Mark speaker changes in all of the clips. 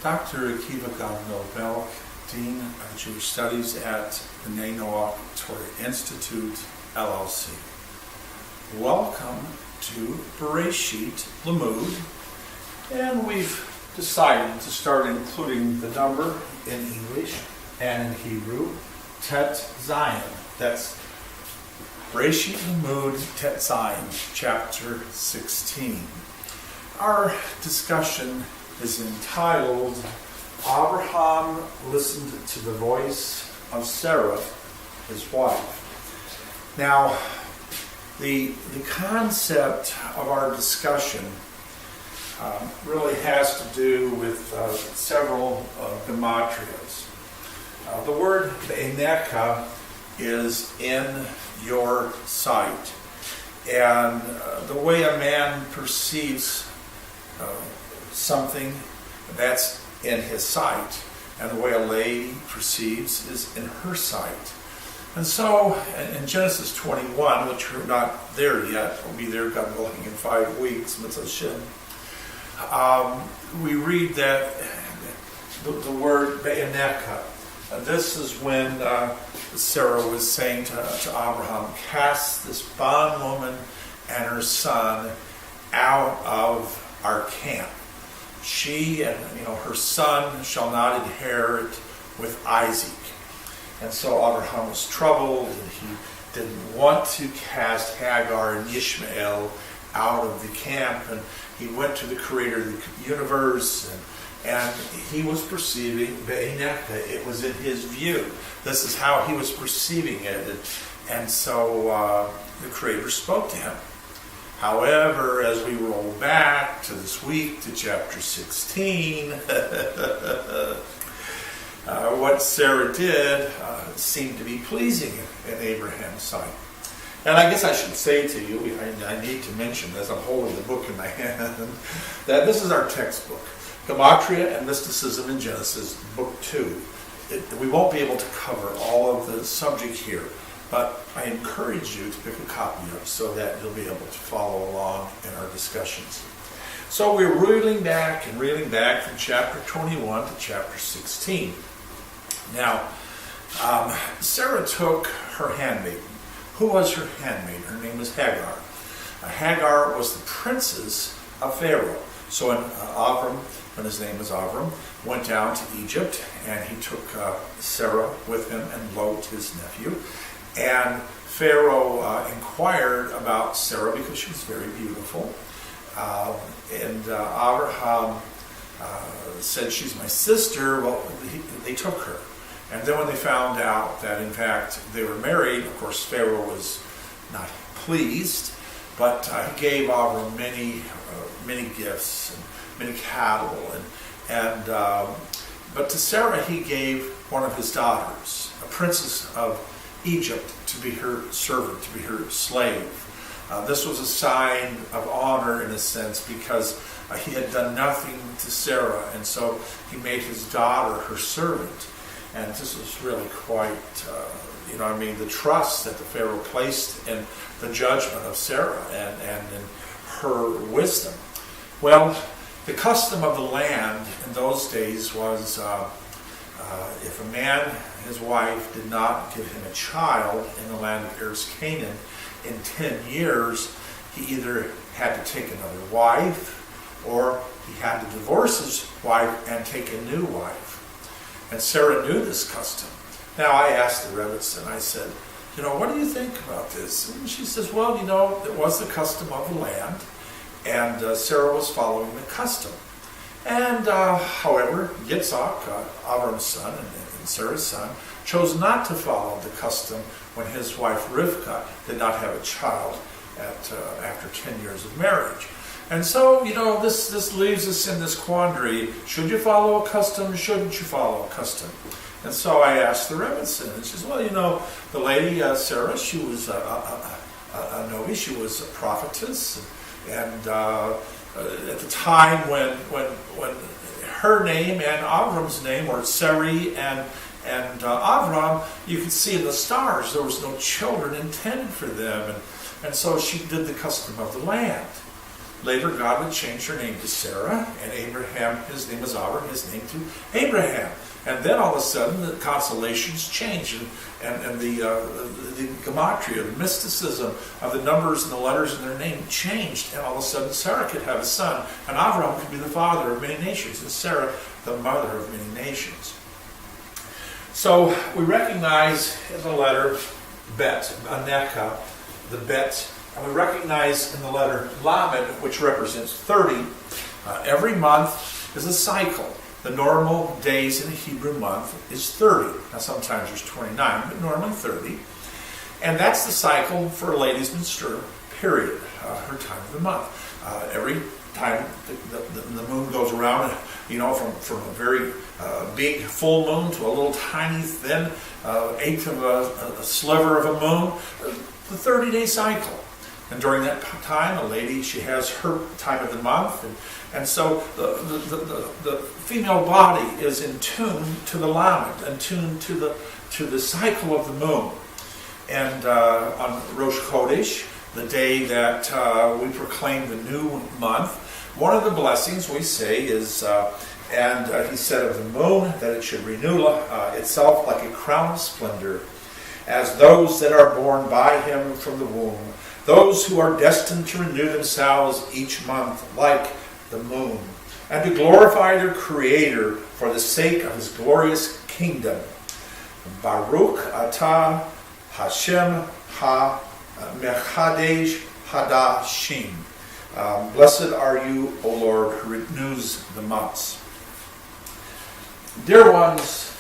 Speaker 1: Dr. Akiva Gamliel, Belk, Dean of Jewish Studies at the Noach Torah Institute, LLC. Welcome to Bereisheit, Limood, and we've decided to start including the number in English and in Hebrew, Tet Zion. That's Bereisheit, Limood, Tet Zion, chapter 16. Our discussion is entitled, Abraham listened to the voice of Sarai, his wife. Now, the concept of our discussion really has to do with several gematrias. The word Be'eneka is in your sight. And the way a man perceives something, that's in his sight. And the way a lady perceives is in her sight. And so, in Genesis 21, which we're not there yet, we'll be there, God willing, in 5 weeks, Mitzvah Shem, we read that the word Be'eneka. This is when Sarah was saying to Abraham, cast this bondwoman and her son out of our camp. She and her son shall not inherit with Isaac. And so Abraham was troubled, and he didn't want to cast Hagar and Ishmael out of the camp. And he went to the creator of the universe, and he was perceiving Be'eneka. It was in his view. This is how he was perceiving it. And so the creator spoke to him. However, as we roll back to this week, to chapter 16, what Sarah did seemed to be pleasing in Abraham's sight. And I guess I should say to you, I need to mention, as I'm holding the book in my hand, that this is our textbook, Gematria and Mysticism in Genesis, book 2. We won't be able to cover all of the subject here, but I encourage you to pick a copy up so that you'll be able to follow along in our discussions. So we're reeling back from chapter 21 to chapter 16. Now, Sarah took her handmaiden. Who was her handmaiden? Her name was Hagar. Hagar was the princess of Pharaoh. So when Abram, when his name was Abram, went down to Egypt, and he took Sarah with him and Lot, his nephew. And Pharaoh inquired about Sarah because she was very beautiful. And Abraham said, she's my sister. Well, they took her. And then when they found out that, in fact, they were married, of course, Pharaoh was not pleased, but he gave Abram many gifts and many cattle. But to Sarah he gave one of his daughters, a princess of Egypt, to be her servant, to be her slave. This was a sign of honor, in a sense, because he had done nothing to Sarah, and so he made his daughter her servant. And this was really quite, the trust that the Pharaoh placed in the judgment of Sarah and in her wisdom. Well, the custom of the land in those days was if a man, his wife, did not give him a child in the land of Eretz Canaan in 10 years, he either had to take another wife or he had to divorce his wife and take a new wife. And Sarah knew this custom. Now I asked the Rebbetzin, I said, what do you think about this? And she says, well, it was the custom of the land, and Sarah was following the custom. And however, Yitzhak, Abram's son and Sarah's son, chose not to follow the custom when his wife Rivka did not have a child after 10 years of marriage. And so, this leaves us in this quandary. Should you follow a custom? Shouldn't you follow a custom? And so I asked the Rebbetzin, and she says, well, the lady Sarah, she was a Novi, she was a prophetess, and at the time when her name and Avram's name were Sarai and Abram, you could see in the stars there was no children intended for them, and so she did the custom of the land. later God would change her name to Sarah, and Abraham, his name was Abram, his name to Abraham. And then all of a sudden the constellations changed, and the gematria, the mysticism of the numbers and the letters in their name changed, and all of a sudden Sarah could have a son, and Abram could be the father of many nations, and Sarah the mother of many nations. So we recognize in the letter Bet, Aneka, the Bet, and we recognize in the letter Lamed, which represents 30. Every month is a cycle. The normal days in a Hebrew month is 30. Now sometimes there's 29, but normally 30. And that's the cycle for a lady's menstrual period, her time of the month. Every time the moon goes around, from a very big full moon to a little tiny thin eighth of a sliver of a moon, the 30-day cycle. And during that time, a lady, she has her time of the month, and so the female body is in tune to the Lamed, in tune to the cycle of the moon. And on Rosh Chodesh, the day that we proclaim the new month, one of the blessings we say is, he said of the moon that it should renew itself like a crown of splendor, as those that are born by him from the womb, those who are destined to renew themselves each month like the moon, and to glorify their Creator for the sake of his glorious kingdom. Baruch atah Hashem ha-mechadesh hadashim. Blessed are you, O Lord, who renews the months. Dear ones,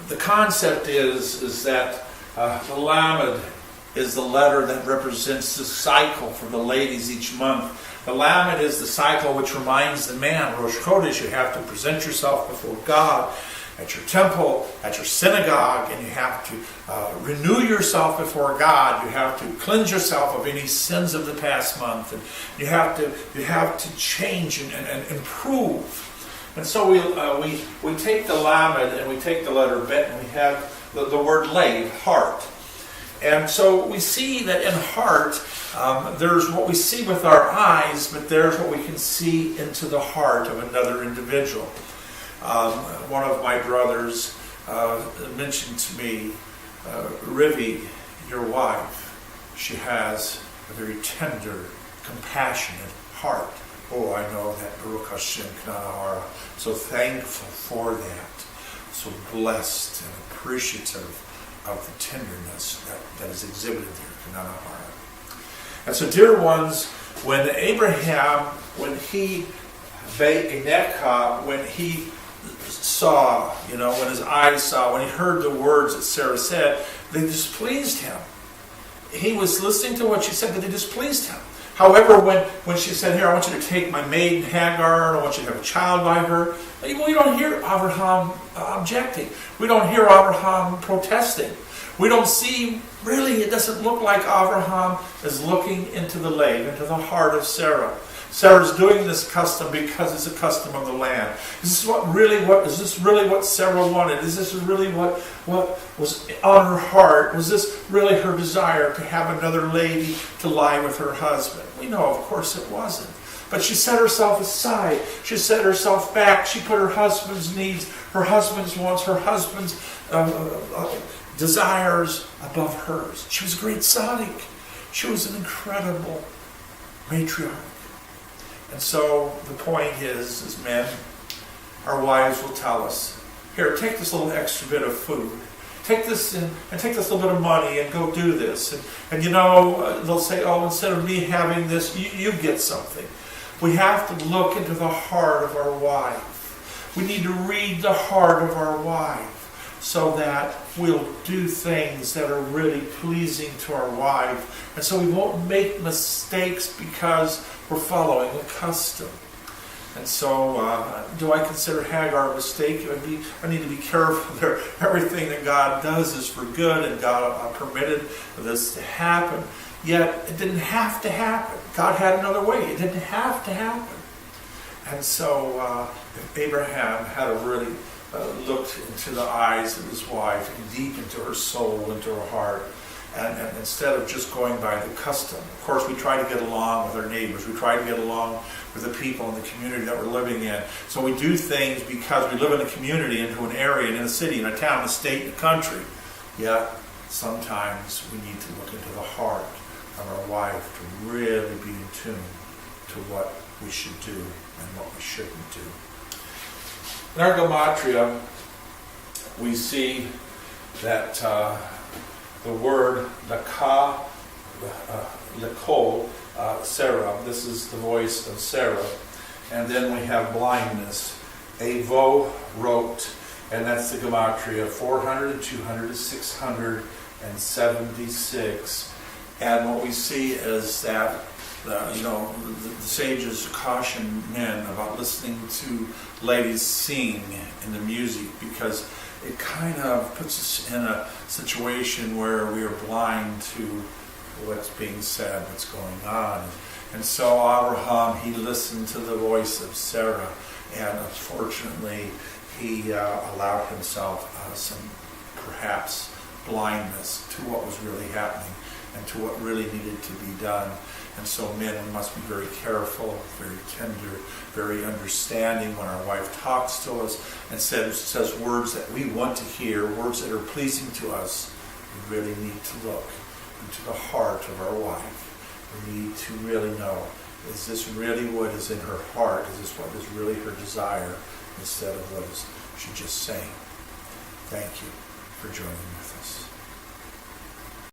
Speaker 1: the concept is that the Lamed is the letter that represents the cycle for the ladies each month. The Lamed is the cycle which reminds the man, Rosh Chodesh, you have to present yourself before God at your temple, at your synagogue, and you have to renew yourself before God. You have to cleanse yourself of any sins of the past month, and you have to change and improve. And so we take the Lamed and we take the letter Bet, and we have the word Lav, heart. And so we see that in heart, there's what we see with our eyes, but there's what we can see into the heart of another individual. One of my brothers mentioned to me, Rivi, your wife, she has a very tender, compassionate heart. Oh, I know that, Baruch Hashem Knanahara. So thankful for that. So blessed and appreciative of the tenderness that is exhibited there, Knanahara. And so, dear ones, when Abraham, when he saw, when his eyes saw, when he heard the words that Sarah said, they displeased him. He was listening to what she said, but they displeased him. However, when she said, here, I want you to take my maiden Hagar, and I want you to have a child by her, we don't hear Abraham objecting. We don't hear Abraham protesting. We don't see, really, it doesn't look like Abraham is looking into the lane, into the heart of Sarah. Sarah's doing this custom because it's a custom of the land. Is this really what Sarah wanted? Is this really what was on her heart? Was this really her desire to have another lady to lie with her husband? We know, of course, it wasn't. But she set herself aside. She set herself back. She put her husband's needs, her husband's wants, her husband's desires above hers. She was a great tzaddik. She was an incredible matriarch. And so the point is men, our wives will tell us, here, take this little extra bit of food. Take this and take this little bit of money and go do this. And they'll say, oh, instead of me having this, you get something. We have to look into the heart of our wife. We need to read the heart of our wife so that we'll do things that are really pleasing to our wife. And so we won't make mistakes because we're following a custom. And so, do I consider Hagar a mistake? I need to be careful there. Everything that God does is for good, and God permitted this to happen. Yet, it didn't have to happen. God had another way. It didn't have to happen. And so, Abraham had really looked into the eyes of his wife, and deep into her soul, into her heart, and instead of just going by the custom. Of course, we try to get along with our neighbors. We try to get along with the people in the community that we're living in. So we do things because we live in a community, into an area, in a city, in a town, a state, in a country. Yet, sometimes we need to look into the heart of our wife to really be in tune to what we should do and what we shouldn't do. In our gematria, we see that the word laka, lekol, Sarah, this is the voice of Sarah. And then we have blindness. Avo wrote, and that's the gematria, 400, 200, 676. And what we see is that the sages caution men about listening to ladies sing in the music, because it kind of puts us in a situation where we are blind to what's being said, what's going on. And so Abraham, he listened to the voice of Sarah, and unfortunately he allowed himself some perhaps blindness to what was really happening and to what really needed to be done. And so men, we must be very careful, very tender, very understanding when our wife talks to us and says words that we want to hear, words that are pleasing to us. We really need to look into the heart of our wife. We need to really know, is this really what is in her heart? Is this what is really her desire, instead of what is she just saying? Thank you for joining me.